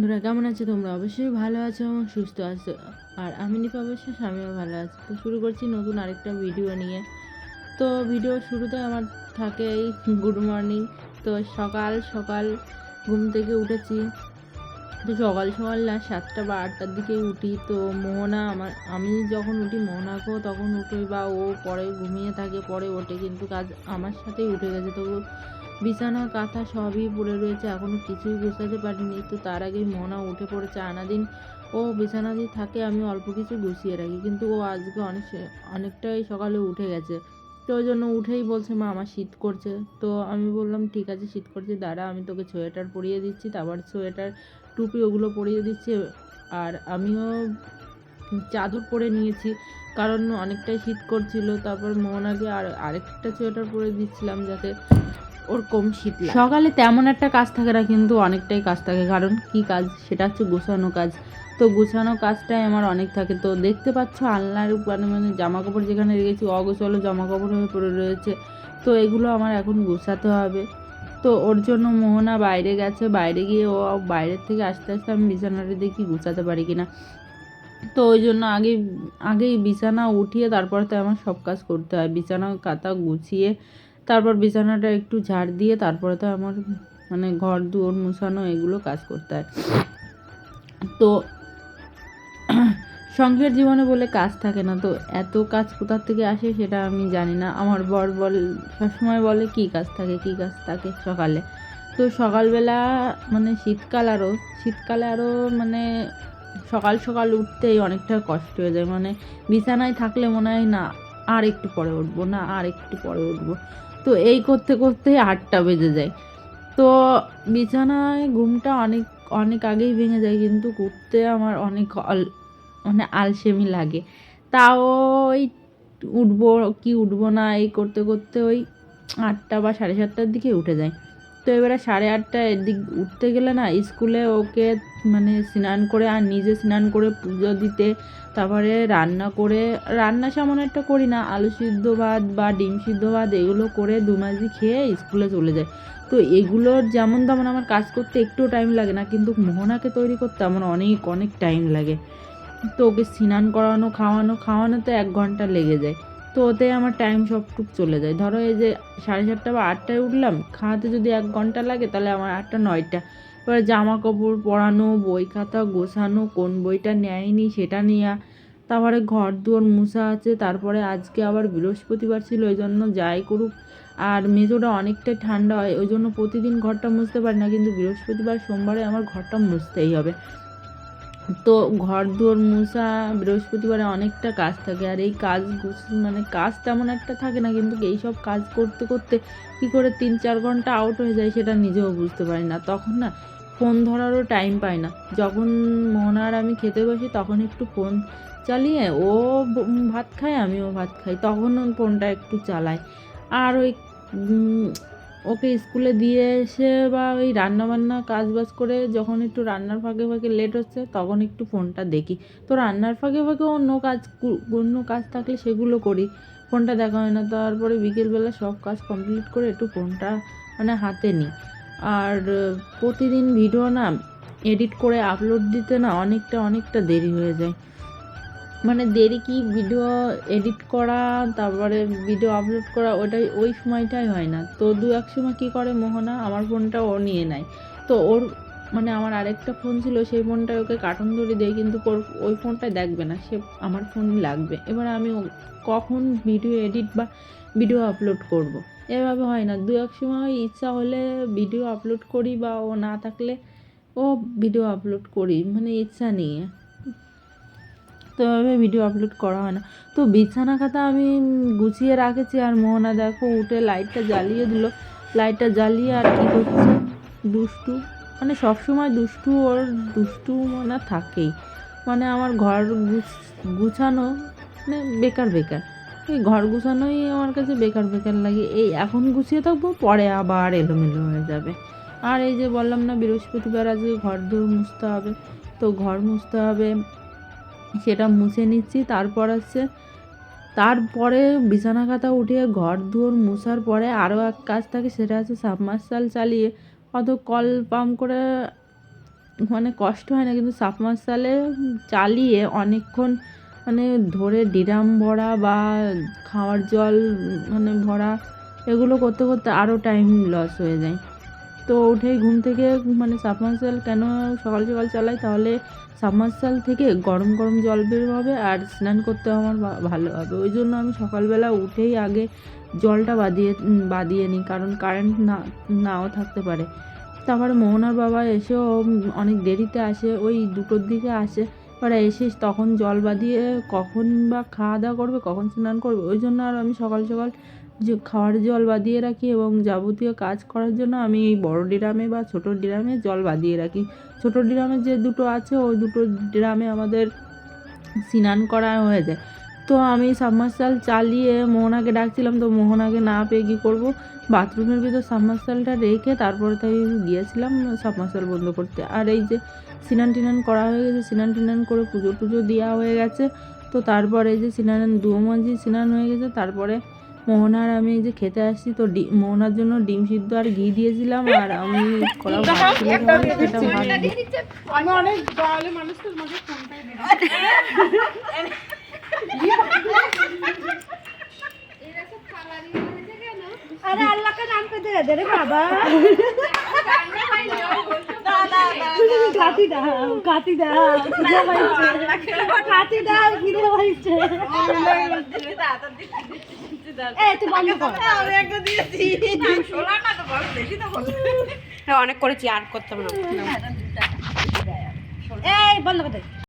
বন্ধুরা, কেমন আছো তোমরা? অবশ্যই ভালো আছো এবং সুস্থ আছো। আর আমি নিপা বিশ্বাস, আমিও ভালো আছি। তো শুরু করছি নতুন আরেকটা ভিডিও নিয়ে। তো ভিডিও শুরুতে আমার থাকে এই গুড মর্নিং। তো সকাল সকাল ঘুম থেকে উঠেছি। তো সকাল সকাল না 7টা বা 8টার দিকেই উঠি। তো মোহনা আমি যখন উঠি মোহনাকেও তখন উঠে, বা ও পরে ঘুমিয়ে থাকে, পরে ওঠে, কিন্তু কাজ আমার সাথেই উঠে গেছে। তো বিছানা কাঁথা সবই পড়ে রয়েছে, এখনও কিছুই গুছাতে পারিনি। তো তার আগেই মোহনা উঠে পড়েছে। আনাদিন ও বিছানাতেই থাকে, আমি অল্প কিছু গুছিয়ে রাখি, কিন্তু ও আজকে অনেকটাই সকালে উঠে গেছে। তো ওই জন্য উঠেই বলছে, মা আমার শীত করছে। তো আমি বললাম ঠিক আছে, শীত করছে, দাঁড়া আমি তোকে সোয়েটার পরিয়ে দিচ্ছি। তারপর সোয়েটার টুপি ওগুলো পরিয়ে দিচ্ছি। আর আমিও চাদর পরে নিয়েছি, কারণ অনেকটাই শীত করছিল। তারপর মোহনাকে আরেকটা সোয়েটার পরে দিচ্ছিলাম, যাতে ওর কম শীত লাগে। সকালে তেমন একটা কাজ থাকে না, কিন্তু অনেকটাই কাজ থাকে। কারণ কি কাজ? সেটা হচ্ছে গোছানো কাজ। তো গোছানো কাজটাই আমার অনেক থাকে। তো দেখতে পাচ্ছ আলনার মানে জামা কাপড় যেখানে রেখেছি অগোছালো জামা কাপড় হয়ে পড়ে রয়েছে। তো এগুলো আমার এখন গোছাতে হবে। তো ওর জন্য মোহনা বাইরে গেছে, বাইরে গিয়ে ও বাইরের থেকে আস্তে আস্তে আমি বিছানাটা দেখি গুছাতে পারি কিনা। তো ওই জন্য আগেই বিছানা উঠিয়ে তারপরে তো আমার সব কাজ করতে হয়। বিছানা কাঁথা গুছিয়ে তারপর বিছানাটা একটু ঝাড় দিয়ে তারপরে তো আমার মানে ঘর দুয়ার মুছানো এগুলো কাজ করতে হয়। তো সংসার জীবনে বলে কাজ থাকে না। তো এত কাজ কোথা থেকে আসে সেটা আমি জানি না। আমার বর সবসময় বলে কী কাজ থাকে সকালে। তো সকালবেলা মানে শীতকালে আরও মানে সকাল সকাল উঠতেই অনেকটা কষ্ট হয়ে যায়। মানে বিছানায় থাকলে মনে হয় না আর একটু পরে উঠবো, না আর একটু পরে উঠবো। তো এই করতে করতেই 8টা বেজে যায়। তো বিছানায় ঘুমটা অনেক অনেক আগেই ভেঙে যায়, কিন্তু উঠতে আমার অনেক মানে আলসেমি লাগে। তাও ওই উঠবো না এই করতে করতে ওই 8টা বা 7:30টার দিকে উঠে যায়। তো এবারে 8:30 এদিক উঠতে গেলে না, স্কুলে ওকে মানে স্নান করে আর নিজে স্নান করে পুজো দিতে, তারপরে রান্না সেমন একটা করি না, আলু সিদ্ধ ভাত বা ডিম সিদ্ধ ভাত এগুলো করে দুমাজি খেয়ে স্কুলে চলে যায়। তো এগুলোর যেমন তেমন আমার কাজ করতে একটুও টাইম লাগে না, কিন্তু মোহনাকে তৈরি করতে আমার অনেক অনেক টাইম লাগে। তো ওকে স্নান করানো খাওয়ানোতে 1 ঘন্টা লেগে যায়। তো ওতে আমার টাইম সবটুক চলে যায়। ধরো এই যে 7:30 বা 8টায় উঠলাম, খাওয়াতে যদি 1 ঘন্টা লাগে, তাহলে আমার 8টা 9টা। এবার জামা কাপড় পরানো, বই খাতা গোছানো, কোন বইটা নেয়নি সেটা নেওয়া, তারপরে ঘর দুয়ার মুছা আছে। তারপরে আজকে আবার বৃহস্পতিবার ছিল, ওই জন্য যাই করুক, আর মেজোটা অনেকটাই ঠান্ডা হয়, ওই জন্য প্রতিদিন ঘরটা মুছতে পারি না, কিন্তু বৃহস্পতিবার সোমবারে আমার ঘরটা মুছতেই হবে। তো ঘর দুয়ার মুছা বৃহস্পতিবারে অনেকটা কাজ থাকে। আর এই মানে কাজ তেমন একটা থাকে না, কিন্তু এইসব কাজ করতে করতে কী করে 3-4 ঘন্টা আউট হয়ে যায় সেটা নিজেও বুঝতে পারি না। তখন না ফোন ধরারও টাইম পাই না। যখন মোহনার আমি খেতে বসি তখন একটু ফোন চালিয়ে ও ভাত খায়, আমিও ভাত খাই, তখন ফোনটা একটু চালাই। আর ওই ওকে স্কুলে দিয়ে এসে বা ওই রান্নাবান্না কাজবাজ করে যখন একটু রান্নার ফাঁকে ফাঁকে লেট হচ্ছে, তখন একটু ফোনটা দেখি। তো রান্নার ফাঁকে ফাঁকে অন্য কাজ থাকলে সেগুলো করি, ফোনটা দেখা হয় না। তারপরে বিকেলবেলা সব কাজ কমপ্লিট করে একটু ফোনটা মানে হাতে নিই। আর প্রতিদিন ভিডিও না এডিট করে আপলোড দিতে না অনেকটা দেরি হয়ে যায়। মানে দেরি কি, ভিডিও এডিট করা তারপরে ভিডিও আপলোড করা ওই সময়টাই হয় না। তো এক সময় কী করে মোহনা, আমার ফোনটা ও নিয়ে নেয়। তো ওর মানে আমার আরেকটা ফোন ছিল, সেই ফোনটায় ওকে কার্টুন ধরে দেয়, কিন্তু ওই ফোনটায় দেখবে না, সে আমার ফোনই লাগবে। এবার আমি কখন ভিডিও এডিট বা ভিডিও আপলোড করব। এভাবে হয় না। এক সময় ইচ্ছা হলে ভিডিও আপলোড করি, বা ও না থাকলে ও ভিডিও আপলোড করি, মানে ইচ্ছা নিয়ে। তো এভাবে ভিডিও আপলোড করা হয় না। তো বিছানা কাঁথা আমি গুছিয়ে রাখেছি, আর মোহনা দেখো উঠে লাইটটা জ্বালিয়ে দিল। লাইটটা জ্বালিয়ে আর কী করছে, দুষ্টু, মানে সবসময় দুষ্টু মনে থাকেই। মানে আমার ঘর গুছানো মানে বেকার এই ঘর গুছানোই আমার কাছে বেকার লাগে। এই এখন গুছিয়ে থাকবো, পরে আবার এলোমেলো হয়ে যাবে। আর এই যে বললাম না বৃহস্পতিবার আজকে ঘর দোর মুছতে হবে, তো ঘর মুছতে হবে, সেটা মুছে নিচ্ছি। তারপরে বিছানা কাঁথা উঠিয়ে ঘর দুয়ার মুছার পরে আরও এক কাজ থাকে, সেটা হচ্ছে সাবমার্সাল চালিয়ে অত কল পাম্প করে মানে কষ্ট হয় না, কিন্তু সাবমার্সালে চালিয়ে অনেকক্ষণ মানে ধরে ড্রাম ভরা বা খাওয়ার জল মানে ভরা এগুলো করতে করতে আরও টাইম লস হয়ে যায়। তো উঠেই ঘুম থেকে মানে সাবমার্সাল কেন সকাল সকাল চালাই, তাহলে সাবমার্সাল থেকে গরম গরম জল বের হবে আর স্নান করতে আমার ভালো হবে। ওই জন্য আমি সকালবেলা উঠেই আগে জলটা বাদিয়ে নিই, কারণ কারেন্ট নাও থাকতে পারে। তারপরে মোহনার বাবা এসেও অনেক দেরিতে আসে, ওই 2টোর দিকে আসে। ওরা এসে তখন জল বাদিয়ে কখন বা খাওয়া দাওয়া করবে, কখন স্নান করবে, ওই জন্য আর আমি সকাল সকাল যে খাওয়ার জল বাদিয়ে রাখি এবং যাবতীয় কাজ করার জন্য আমি এই বড় ড্রামে বা ছোটো ড্রামে জল বাদিয়ে রাখি। ছোটো ড্রামে যে 2টো আছে ওই 2টো ড্রামে আমাদের স্নান করা হয়ে যায়। তো আমি সাবমার্সাল চালিয়ে মোহনাকে ডাকছিলাম, তো মোহনাকে না পেয়ে কী করবো, বাথরুমের ভিতর সাবমার্সালটা রেখে তারপরে তাই গিয়েছিলাম সাবমার্সাল বন্ধ করতে। আর এই যে স্নান টিনান করা হয়ে গেছে, স্নান টিনান করে পুজো টুজো দেওয়া হয়ে গেছে। তো তারপরে এই যে দুমাঝি স্নান হয়ে গেছে, তারপরে মোহনার আমি এই যে খেতে আসছি। তো মোহনার জন্য ডিম সিদ্ধ আর ঘি দিয়েছিলাম, আর আমি করা ভাত ছিল সেটা अरे अल्लाह का नाम पे दे दे रे बाबा काटी दाओ गिरे ভাইছে এই তুই বন্ধ কর আমি একটা দিয়েছি শোলা না তো বল দেখি তো বল অনেক করেছি আর করতে হবে না এই বন্ধ করে দে।